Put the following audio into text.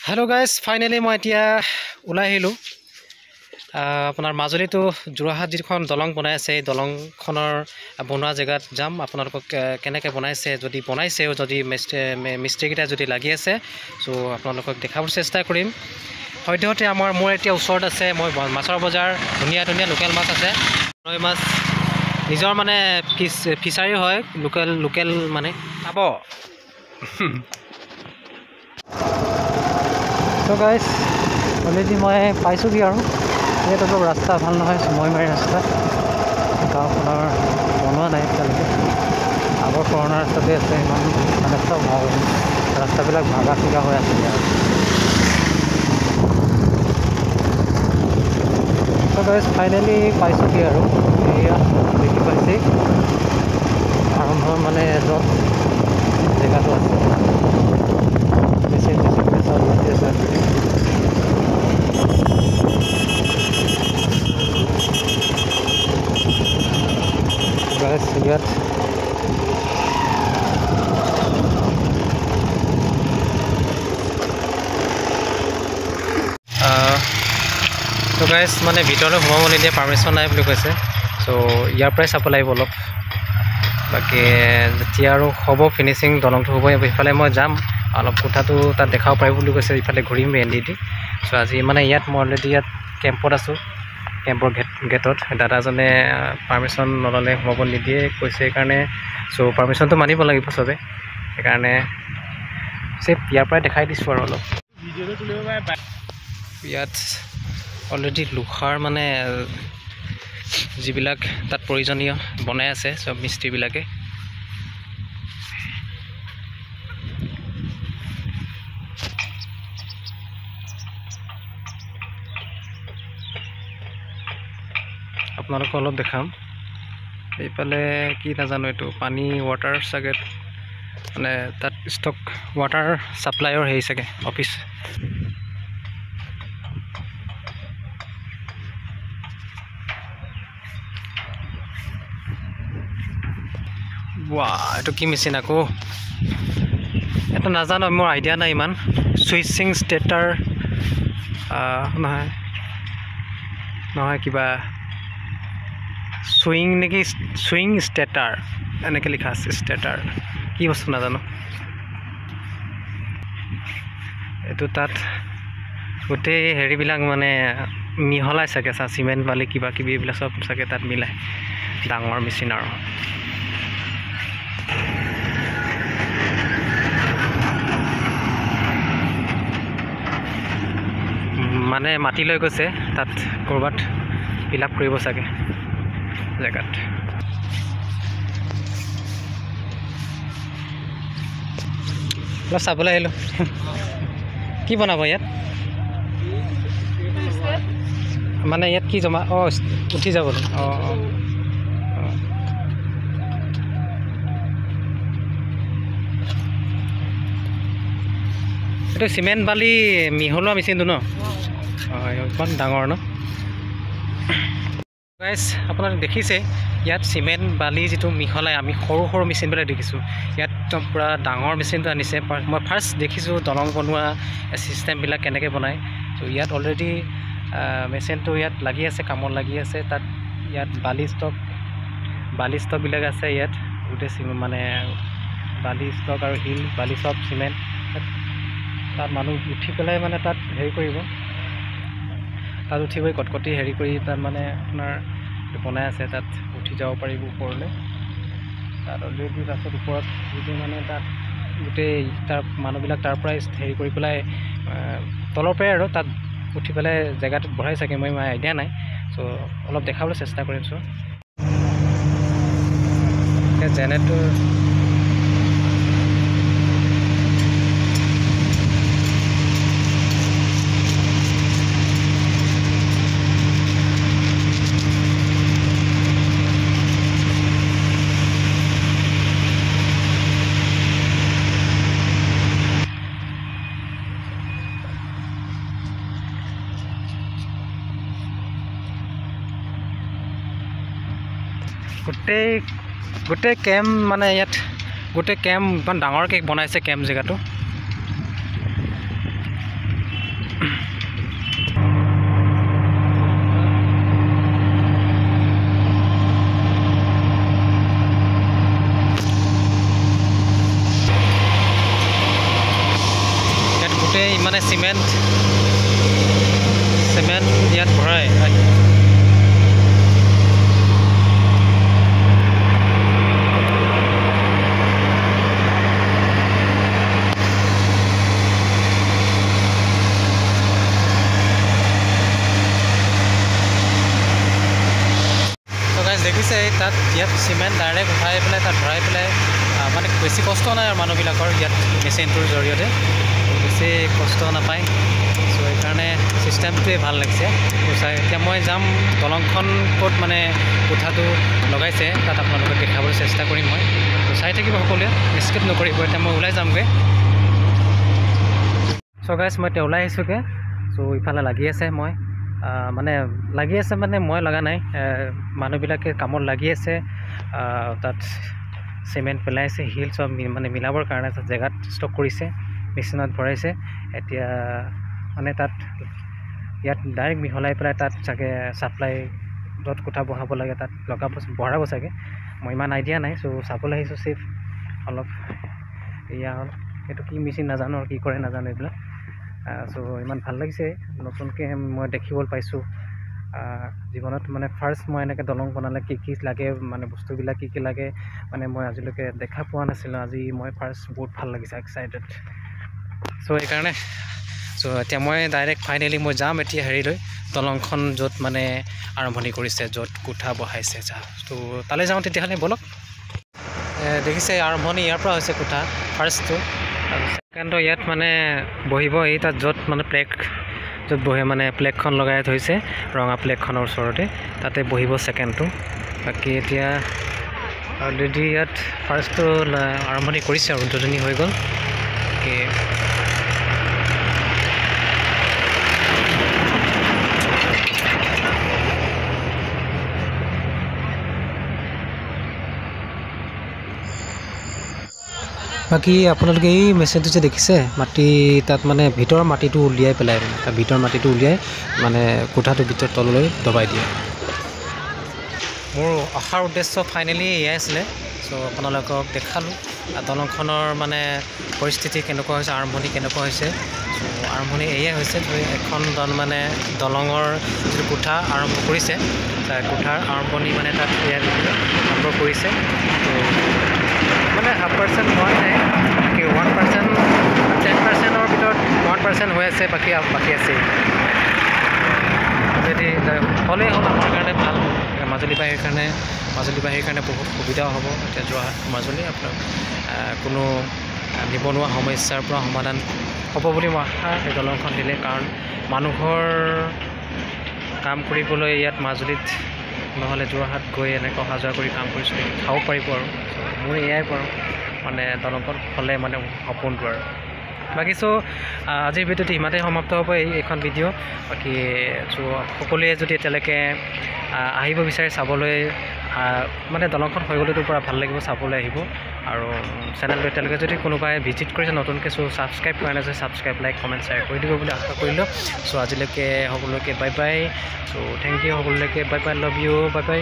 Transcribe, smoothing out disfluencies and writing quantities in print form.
hello guys finally मैं इतना ओলাই আহিলোঁ আপোনাৰ মাজুলীটো যোৰহাট যিখন দলং বনাইছে এই দলংখনৰ বনোৱা জেগাত যাম আপোনালোকক কেনেকৈ বনাইছে যদি বনাইছেও যদি মিস্ত্ৰীকেইটা যদি লাগি আছে সো আপোনালোকক দেখাবৰ চেষ্টা কৰিম সৈতে মোৰ এতিয়া ওচৰত আছে মই মাছৰ বজাৰ ধুনীয়া ধুনীয়া লোকেল মাছ আছে নৈ মাছ নিজৰ মানে ফিচাৰী হয় লোকেল মানে পাব So guys, already मैं पाइसो भी आरो ये तो रास्ता ভাল নহয় সময় মাৰি ৰাস্তা গাঁওখনৰ বনোৱা নাই এতিয়ালৈকে আগৰ পুৰণা ৰাস্তাতে আছে ইমান মানে সব ভাল ৰাস্তাবিলাক ভাগা চিগা হৈ আছে ইয়াত So guys, finally পাইছো কি আৰু এয়া দেখি পাইছে আৰম্ভ মানে য'ত জেগাটো আছে Guys, lihat so guys মানে ভিতৰলৈ সোমাব নিদিয়ে পাৰমিশন নাই বুলি কৈছে সো ইয়াৰ পৰাই চাব লাগিব অলপ বাকি যেতিয়া আৰু হ'ব ফিনিশিং দলংটো হ'ব ইফালে মই যাম অলপ কোঠাটো তাত দেখাব পাৰিব বুলি কৈছে ইফালে ঘূৰিম এনডিডি সো আজি মানে ইয়াত মই অলৰেডি ইয়াত কেম্পত আছোঁ কেম্পৰ গেটত দাদাজনে পাৰমিশন নল'লে সোমাব নিদিয়ে কৈছে সেইকাৰণে সো পাৰমিশনটো মানিব লাগিব চবে সেইকাৰণে চেপ ইয়াৰ পৰাই দেখাই দিছোঁ আৰু অলপ ইয়াত অলৰেডি লোহাৰ মানে যিবিলাক তাত প্ৰয়োজনীয় বনাই আছে সব মিস্ত্ৰীবিলাকে আপোনালোকক অলপ দেখাম এইফালে কি নাজানো এইটো পানী ৱাটাৰ চাগে মানে তাত ষ্টক ৱাটাৰ সাপ্লাইৰ হেৰি চাগে অফিচ এইটো কি মেচিন আকৌ এইটো নাজানো মোৰ আইডিয়া নাই ইমান সুইচিং ষ্টেটাৰ নহয় কিবা সুইং নেকি সুইং ষ্টেটাৰ এনেকৈ লিখা আছে ষ্টেটাৰ কি বস্তু নাজানো এইটো তাত গোটেই হেৰিবিলাক মানে মিহলাই চাগে চিমেণ্ট বালি কিবা কিবি এইবিলাক চব চাগে তাত মিলাই ডাঙৰ মেচিন আৰু মানে মাটি লৈ গৈছে তাত কৰবাত ফিল আপ কৰিব চাগে জেগাত অলপ চাবলৈ আহিলোঁ কি বনাব ইয়াত মানে ইয়াত কি জমা উঠি যাবলৈ এইটো চিমেণ্ট বালি মিহলোৱা মেচিনটো ন ইমান ডাঙৰ ন গাইজ আপোনালোকে দেখিছে ইয়াত চিমেণ্ট বালি যিটো মিহলাই আমি সৰু সৰু মেচিনবিলাক দেখিছোঁ ইয়াত পূৰা ডাঙৰ মেচিনটো আনিছে মই ফাৰ্ষ্ট দেখিছোঁ দলং বনোৱা চিষ্টেমবিলাক কেনেকৈ বনায় ত' ইয়াত অলৰেডি মেচিনটো ইয়াত লাগি আছে কামত লাগি আছে তাত ইয়াত বালি ষ্টকবিলাক আছে ইয়াত গোটেই মানে বালি ষ্টক আৰু শিল বালি চব চিমেণ্ট তাত মানুহ উঠি পেলাই মানে তাত হেৰি কৰিব তাত উঠি গৈ কটকটি হেৰি কৰি তাত মানে আপোনাৰ বনাই আছে তাত উঠি যাব পাৰিব ওপৰলৈ তাত অলৰেডি তাৰপিছত ওপৰত যিটো মানে তাত গোটেই তাৰ মানুহবিলাক তাৰ পৰাই হেৰি কৰি পেলাই তলৰ পৰাই আৰু তাত উঠি পেলাই জেগাটোত বঢ়াই চাগে মই আইডিয়া নাই চ' অলপ দেখাবলৈ চেষ্টা কৰিম চ' যেনেটো গোটেই কেম্প মানে ইয়াত গোটেই কেম্প ইমান ডাঙৰকৈ বনাইছে কেম্প জেগাটো মানে চিমেণ্ট ইয়াত ভৰাই দেখিছে তাত ইয়াত চিমেণ্ট ডাইৰেক্ট উঠাই পেলাই তাত ভৰাই পেলাই মানে বেছি কষ্ট নাই আৰু মানুহবিলাকৰ ইয়াত মেচিনটোৰ জৰিয়তে বেছি কষ্ট নাপায় চ' সেইকাৰণে ছিষ্টেমটোৱে ভাল লাগিছে চাই এতিয়া মই যাম দলংখন ক'ত মানে কোঠাটো লগাইছে তাত আপোনালোকে দেখাবলৈ চেষ্টা কৰিম মই চাই থাকিব সকলোৱে স্কিপ নকৰিব এতিয়া মই ওলাই যামগৈ চ' গাইজ মই এতিয়া ওলাই আহিছোঁগৈ চ' ইফালে লাগি আছে মই মানে লাগি আছে মানে মই লগা নাই মানুহবিলাকে কামত লাগি আছে তাত চিমেণ্ট পেলাইছে শিল চব মানে মিলাবৰ কাৰণে তাত জেগাত ষ্টক কৰিছে মেচিনত ভৰাইছে এতিয়া মানে তাত ইয়াত ডাইৰেক্ট মিহলাই পেলাই তাত চাগে ছাপ্লাই য'ত কোঠা বহাব লাগে তাত ভৰাব চাগে মই ইমান আইডিয়া নাই চ' চাবলৈ আহিছোঁ চিফ অলপ এয়া হ'ল এইটো কি মেচিন নাজানো আৰু কি কৰে নাজানো এইবিলাক চ' ইমান ভাল লাগিছে নতুনকৈ মই দেখিবলৈ পাইছোঁ জীৱনত মানে ফাৰ্ষ্ট মই এনেকৈ দলং বনালে কি লাগে মানে বস্তুবিলাক কি লাগে মানে মই আজিলৈকে দেখা পোৱা নাছিলোঁ আজি মই ফাৰ্ষ্ট বহুত ভাল লাগিছে এক্সাইটেড চ' সেইকাৰণে চ' এতিয়া মই ডাইৰেক্ট ফাইনেলি মই যাম এতিয়া হেৰিলৈ দলংখন য'ত মানে আৰম্ভণি কৰিছে য'ত কোঠা বহাইছে ত' তালৈ যাওঁ তেতিয়াহ'লে ব'লক দেখিছে আৰম্ভণি ইয়াৰ পৰা হৈছে কোঠা ফাৰ্ষ্টটো ছেকেণ্ডটো ইয়াত মানে বহিব এই তাত য'ত মানে য'ত বহে মানে প্লেগখন লগাই থৈছে ৰঙা প্লেগখনৰ ওচৰতে তাতে বহিব ছেকেণ্ডটো বাকী এতিয়া অলৰেডি ইয়াত ফাৰ্ষ্টটো আৰম্ভণি কৰিছে আৰু উদ্বোধনী হৈ গ'ল বাকী আপোনালোকে এই মেচিনটো যে দেখিছে মাটি তাত মানে ভিতৰৰ মাটিটো উলিয়াই পেলাই মানে তাৰ ভিতৰৰ মাটিটো উলিয়াই মানে কোঠাটো ভিতৰত তললৈ দবাই দিয়ে মোৰ অহাৰ উদ্দেশ্য ফাইনেলি এয়াই আছিলে চ' আপোনালোকক দেখালোঁ দলংখনৰ মানে পৰিস্থিতি কেনেকুৱা হৈছে আৰম্ভণি কেনেকুৱা হৈছে চ' আৰম্ভণি এয়াই হৈছে এখন মানে দলঙৰ যিটো কোঠা আৰম্ভ কৰিছে কোঠাৰ আৰম্ভণি মানে তাত আৰম্ভ কৰিছে মানে 100% হোৱা নাই বাকী 1% 10%ৰ ভিতৰত 1% হৈ আছে বাকী আছে যদি হ'লেই হ'ল আমাৰ কাৰণে ভাল মাজুলীবাসীৰ কাৰণে বহুত সুবিধাও হ'ব এতিয়া যোৰহাট মাজুলী আপোনাৰ কোনো নিবনুৱা সমস্যাৰ পৰা সমাধান হ'ব বুলি মই আশা এই দলংখন দিলে কাৰণ মানুহৰ কাম কৰিবলৈ ইয়াত মাজুলীত নহ'লে যোৰহাট গৈ এনেকৈ অহা যোৱা কৰি কাম কৰি চলি খাব পাৰিব আৰু মোৰ এয়াই বাৰু মানে দলংখন হ'লে মানে সপোনটো আৰু বাকী চ' আজিৰ ভিডিঅ'টো ইমানেই সমাপ্ত হ'ব এইখন ভিডিঅ' বাকী চ' সকলোৱে যদি এতিয়ালৈকে আহিব বিচাৰে চাবলৈ মানে দলংখন হৈ গ'লেতো পূৰা ভাল লাগিব চাবলৈ আহিব আৰু চেনেলটো এতিয়ালৈকে যদি কোনোবাই ভিজিট কৰিছে নতুনকৈ চ' ছাবস্ক্ৰাইব কৰা নাই ছাবস্ক্ৰাইব লাইক কমেণ্ট শ্বেয়াৰ কৰি দিব বুলি আশা কৰিলোঁ চ' আজিলৈকে সকলোকে বাই বাই চ' থেংক ইউ সকলোলৈকে bye bye love you bye bye